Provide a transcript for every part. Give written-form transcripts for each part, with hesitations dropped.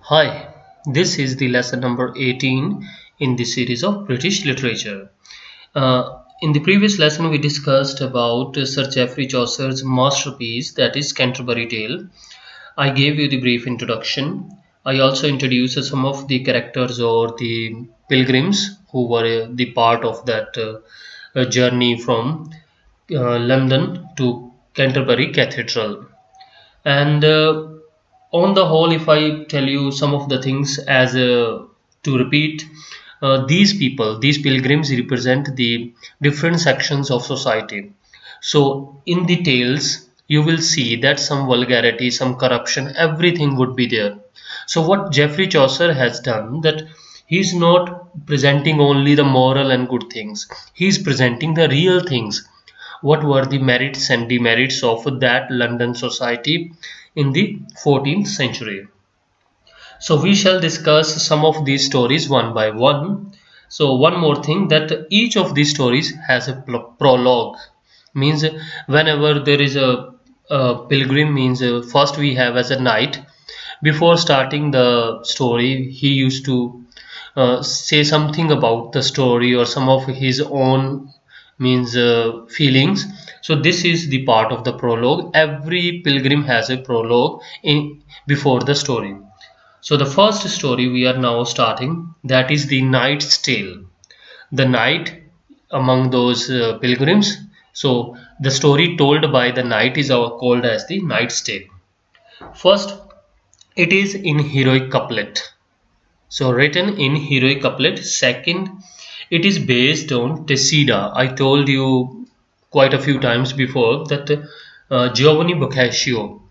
Hi, this is the lesson number 18 in the series of British literature. In the previous lesson, we discussed about Sir Geoffrey Chaucer's masterpiece, that is Canterbury Tale. I gave you the brief introduction. I also introduced some of the characters or the pilgrims who were the part of that journey from London to Canterbury Cathedral. And on the whole, if I tell you some of the things as to repeat, these people, these pilgrims represent the different sections of society. So in the tales, you will see that some vulgarity, some corruption, everything would be there. So what Geoffrey Chaucer has done, that he's not presenting only the moral and good things, he's presenting the real things. What were the merits and demerits of that London society in the 14th century? So we shall discuss some of these stories one by one. So one more thing, that each of these stories has a prologue, means whenever there is a pilgrim, means first we have as a knight. Before starting the story, he used to say something about the story or some of his own, means feelings. So this is the part of the prologue. Every pilgrim has a prologue in before the story. So the first story we are now starting, that is the Knight's Tale. The knight among those pilgrims. So the story told by the knight is called as the Knight's Tale. First, it is in heroic couplet. So written in heroic couplet. Second, it is based on Tessida. I told you quite a few times before that Giovanni Boccaccio,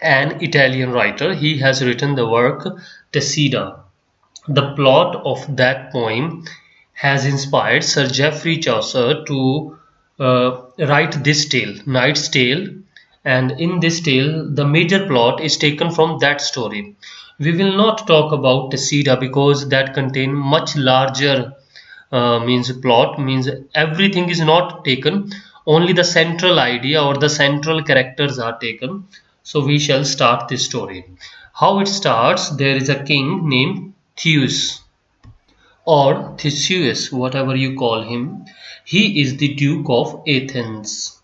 an Italian writer, he has written the work Tessida. The plot of that poem has inspired Sir Geoffrey Chaucer to write this tale, Knight's Tale, and in this tale, the major plot is taken from that story. We will not talk about Tessida because that contain much larger means plot, means everything is not taken, only the central idea or the central characters are taken. So we shall start this story. How it starts, there is a king named Theus or Theseus, whatever you call him. He is the Duke of Athens,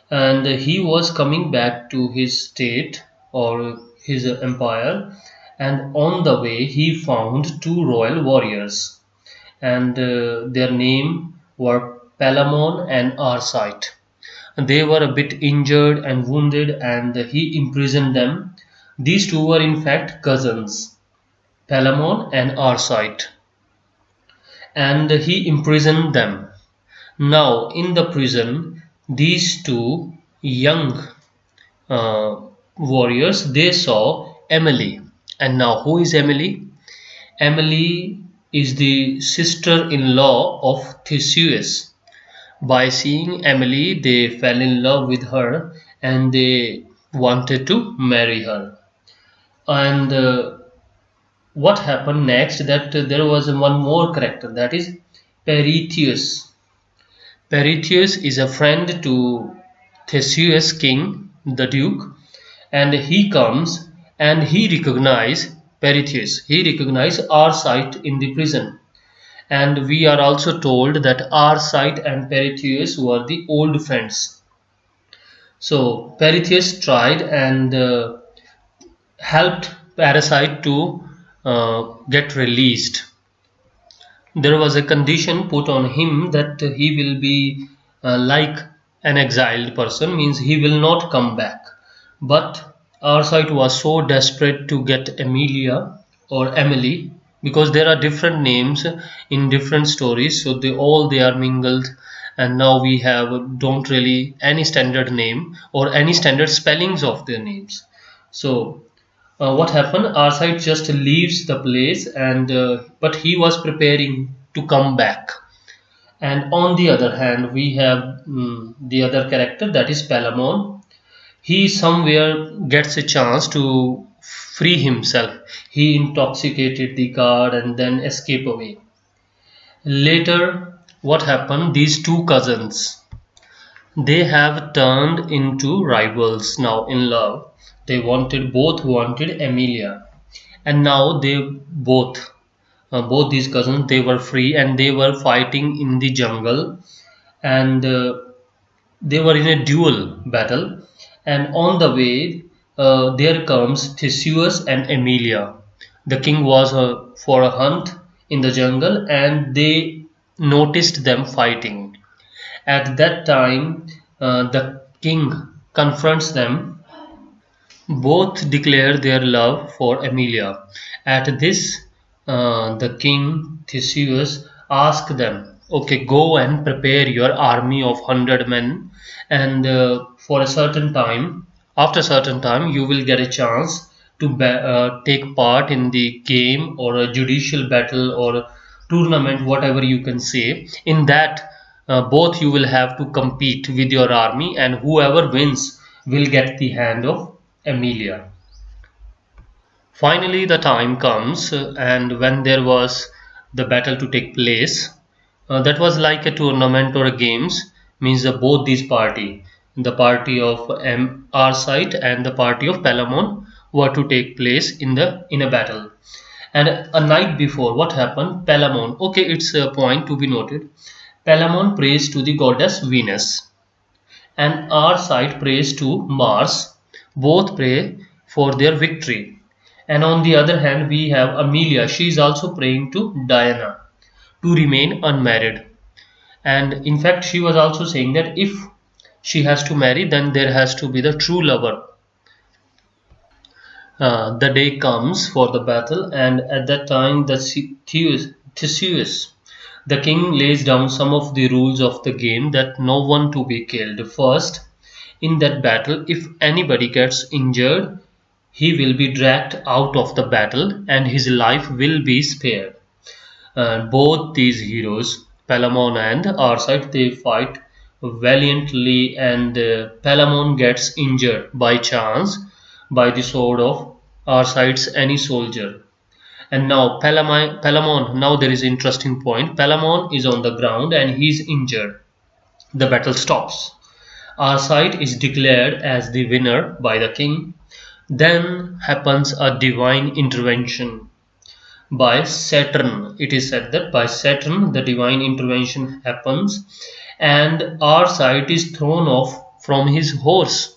and he was coming back to his state or his empire, and on the way he found two royal warriors, and their name were Palamon and Arcite. They were a bit injured and wounded, and he imprisoned them. These two were in fact cousins, Palamon and Arcite, and he imprisoned them. Now, in the prison, these two young warriors, they saw Emily. And now, who is Emily? Emily is the sister-in-law of Theseus. By seeing Emily, they fell in love with her and they wanted to marry her. And what happened next? That there was one more character, that is Perithius. Perithius is a friend to Theseus king, the duke, and he comes and he recognizes Perithius. He recognizes Arcite in the prison. And we are also told that Arcite and Perithius were the old friends. So Perithius tried and helped Parasite to get released. There was a condition put on him that he will be like an exiled person, means he will not come back. But Arcite was so desperate to get Emilia or Emily, because there are different names in different stories, so they are mingled, and now we have don't really any standard name or any standard spellings of their names. So what happened? Arcite just leaves the place, and but he was preparing to come back. And on the other hand, we have the other character, that is Palamon. He somewhere gets a chance to free himself. He intoxicated the guard and then escape away. Later, what happened? These two cousins, they have turned into rivals now in love. They both wanted Emilia. and now they both these cousins, they were free and they were fighting in the jungle, and they were in a duel battle. And on the way, there comes Theseus and Emilia. The king was for a hunt in the jungle, and they noticed them fighting. At that time, the king confronts them. Both declare their love for Emilia. At this, the king Theseus asked them, "Okay, go and prepare your army of 100 men, and for a certain time, after a certain time, you will get a chance to take part in the game or a judicial battle or tournament, whatever you can say. In that, both you will have to compete with your army, and whoever wins will get the hand of Emilia." Finally, the time comes, and when there was the battle to take place, that was like a tournament or a games, means both these party, the party of Arcite and the party of Palamon, were to take place in a battle. And a night before, what happened? Palamon. Okay, it's a point to be noted. Palamon prays to the goddess Venus, and Arcite prays to Mars. Both pray for their victory. And on the other hand, we have Amelia. She is also praying to Diana to remain unmarried. And in fact, she was also saying that if she has to marry, then there has to be the true lover. The day comes for the battle, and at that time, Theseus, the king, lays down some of the rules of the game, that no one to be killed. First, in that battle, if anybody gets injured, he will be dragged out of the battle and his life will be spared. Both these heroes, Palamon and Arcite, they fight valiantly, and Palamon gets injured by chance by the sword of Arcite's any soldier. And now Palamon, now there is an interesting point. Palamon is on the ground and he is injured. The battle stops. Arcite is declared as the winner by the king. Then happens a divine intervention by Saturn. It is said that by Saturn the divine intervention happens, and Arcite is thrown off from his horse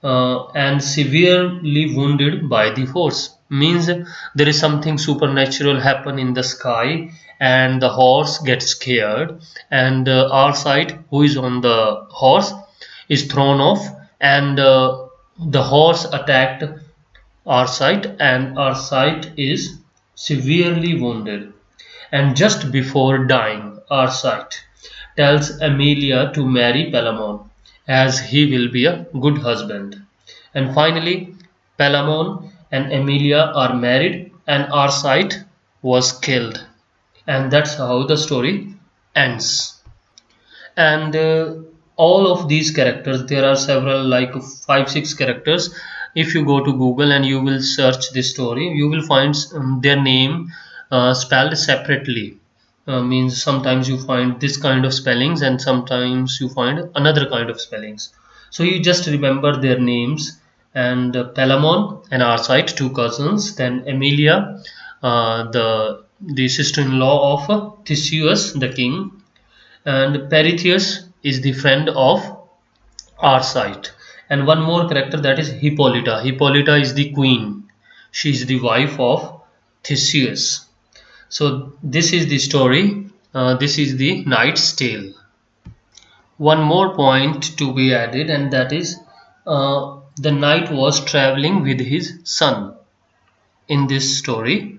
and severely wounded by the horse. Means there is something supernatural happen in the sky, and the horse gets scared, and Arcite, who is on the horse, is thrown off, and the horse attacked Arcite, and Arcite is severely wounded. And just before dying, Arcite tells Amelia to marry Palamon, as he will be a good husband. And finally, Palamon and Amelia are married, and Arcite was killed. And that's how the story ends. And all of these characters, there are several, like 5-6 characters. If you go to Google and you will search this story, you will find their name spelled separately. Means sometimes you find this kind of spellings and sometimes you find another kind of spellings. So you just remember their names. And Palamon and Arcite, two cousins. Then Emilia, the sister-in-law of Theseus, the king. And Perseus is the friend of Arcite. And one more character, that is Hippolyta. Hippolyta is the queen. She is the wife of Theseus. So this is the story. This is the Knight's Tale. One more point to be added, and that is the knight was traveling with his son. In this story,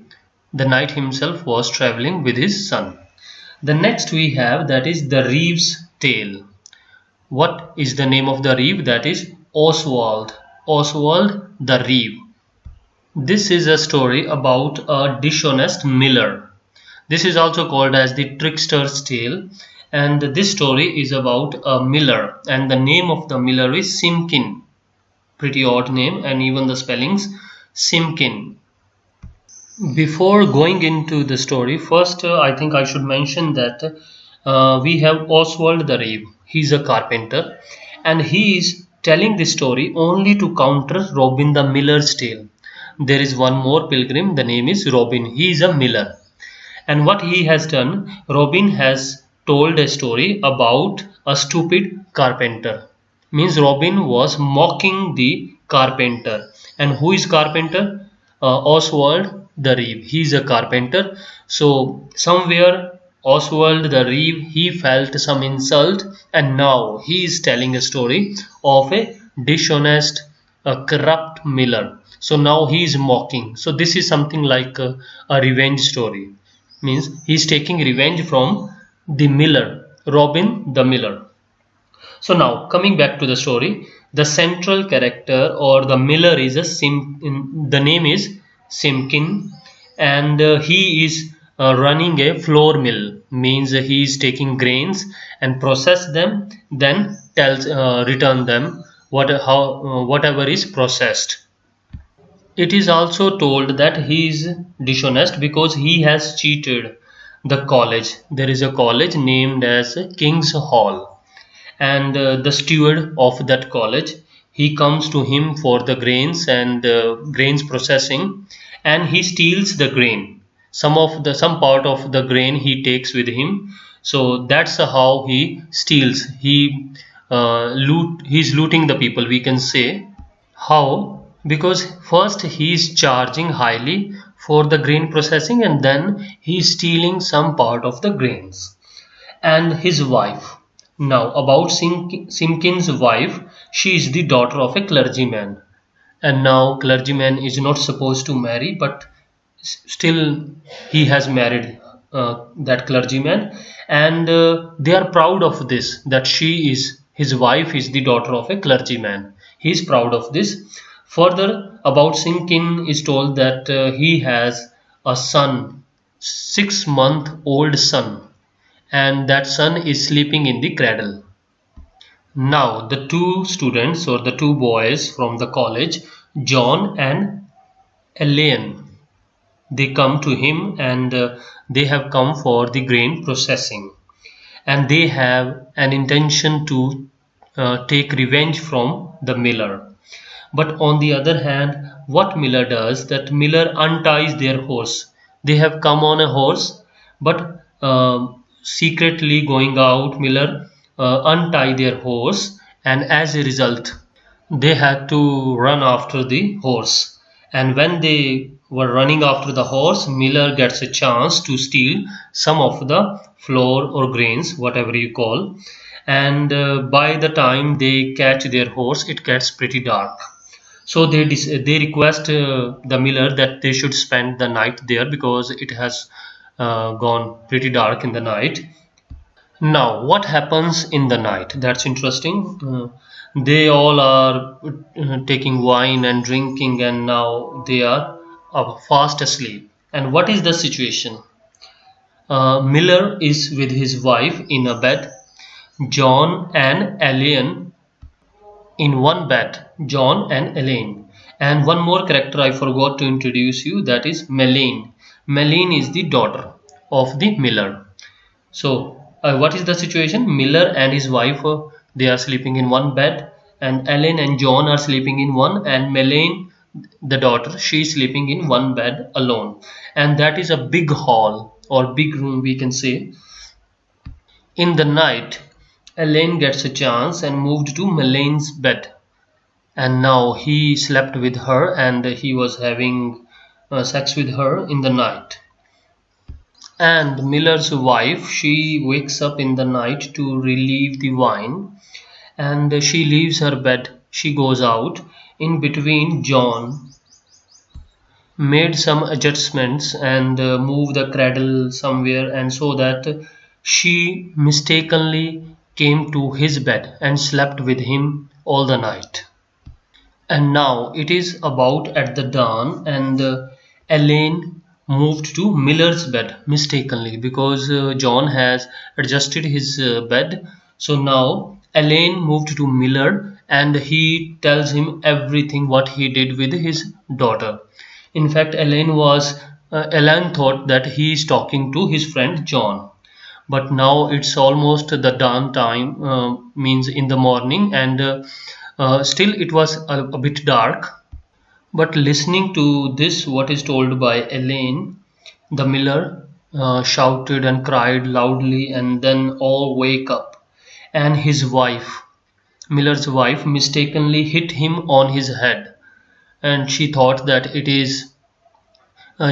the knight himself was traveling with his son. The next we have, that is the Reeves tale. What is the name of the Reeve? That is Oswald. Oswald the Reeve. This is a story about a dishonest miller. This is also called as the trickster's tale, and this story is about a miller, and the name of the miller is Simkin. Pretty odd name, and even the spellings Simkin. Before going into the story, first I think I should mention that we have Oswald the Reeve. He's a carpenter, and he is telling this story only to counter Robin the Miller's tale. there is one more pilgrim. The name is Robin. He is a miller. And what he has done, Robin has told a story about a stupid carpenter. Means Robin was mocking the carpenter. And who is carpenter? Oswald the Reeve. He is a carpenter. So somewhere Oswald the Reeve, he felt some insult, and now he is telling a story of a dishonest, a corrupt miller. So now he is mocking. So this is something like a revenge story. Means he is taking revenge from the miller, Robin the miller. So now coming back to the story, the central character or the miller is the name is Simkin, and he is running a flour mill. Means he is taking grains and process them, then tells return them whatever is processed. It is also told that he is dishonest because he has cheated the college. There is a college named as King's Hall, and the steward of that college, he comes to him for the grains and grains processing, and he steals the grain. Some part of the grain he takes with him. So that's how he steals. He's looting the people, we can say. How? Because first he is charging highly for the grain processing, and then he is stealing some part of the grains. And his wife. Now, about Simkin's wife, she is the daughter of a clergyman. And now, clergyman is not supposed to marry, but still he has married that clergyman, and they are proud of this, that his wife is the daughter of a clergyman. He is proud of this. Further, about Simkin is told that he has a son, 6-month old son, and that son is sleeping in the cradle. Now the two students or the two boys from the college, John and Elaine, they come to him, and they have come for the grain processing, and they have an intention to take revenge from the miller. But on the other hand, what miller does, that miller unties their horse. They have come on a horse, but secretly going out, miller untie their horse, and as a result they had to run after the horse. And when they were running after the horse, miller gets a chance to steal some of the flour or grains, whatever you call. And by the time they catch their horse, it gets pretty dark. So they request the miller that they should spend the night there, because it has gone pretty dark in the night. Now, what happens in the night? That's interesting. They all are taking wine and drinking, and now they are fast asleep. And what is the situation? Miller is with his wife in a bed. John and Elaine in one bed. John and Elaine. And one more character I forgot to introduce you, that is Melaine. Melaine is the daughter of the miller. So, what is the situation? Miller and his wife, they are sleeping in one bed, and Ellen and John are sleeping in one, and Melaine, the daughter, she is sleeping in one bed alone. And that is a big hall or big room, we can say. In the night, Elaine gets a chance and moved to Melaine's bed. And now he slept with her, and he was having sex with her in the night. And Miller's wife, she wakes up in the night to relieve the wine, and she leaves her bed. She goes out. In between, John made some adjustments and moved the cradle somewhere, and so that she mistakenly came to his bed and slept with him all the night. And now it is about at the dawn, and Elaine moved to Miller's bed mistakenly, because John has adjusted his bed. So now Elaine moved to Miller, and he tells him everything what he did with his daughter. In fact, Elaine thought that he is talking to his friend John. But now it's almost the dawn time, means in the morning, and still it was a bit dark. But listening to this, what is told by Elaine, the miller shouted and cried loudly, and then all wake up. And his wife, Miller's wife, mistakenly hit him on his head, and she thought that it is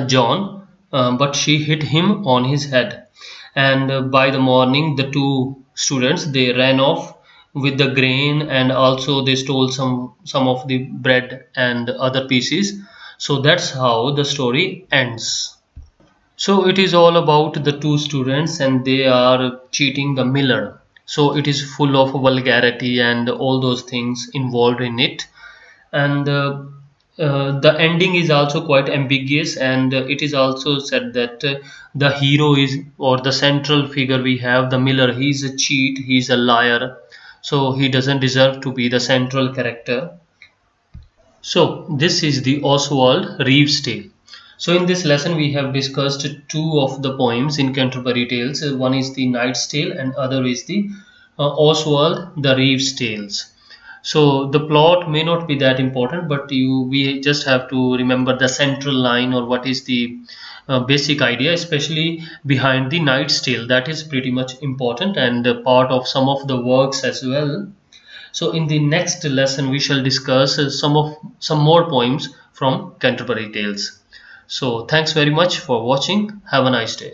John, but she hit him on his head. And by the morning, the two students they ran off with the grain, and also they stole some of the bread and other pieces. So that's how the story ends. So it is all about the two students and they are cheating the miller. So it is full of vulgarity and all those things involved in it. And the ending is also quite ambiguous, and it is also said that the hero is, or the central figure we have, the miller, he's a cheat, he's a liar, so he doesn't deserve to be the central character. So this is the Oswald Reeves tale. So in this lesson we have discussed two of the poems in Canterbury Tales. One is the Knight's Tale and other is the Oswald the Reeves Tales. So the plot may not be that important, but we just have to remember the central line, or what is the basic idea, especially behind the Knight's Tale. That is pretty much important and part of some of the works as well. So in the next lesson we shall discuss some more poems from Canterbury Tales. So thanks very much for watching. Have a nice day.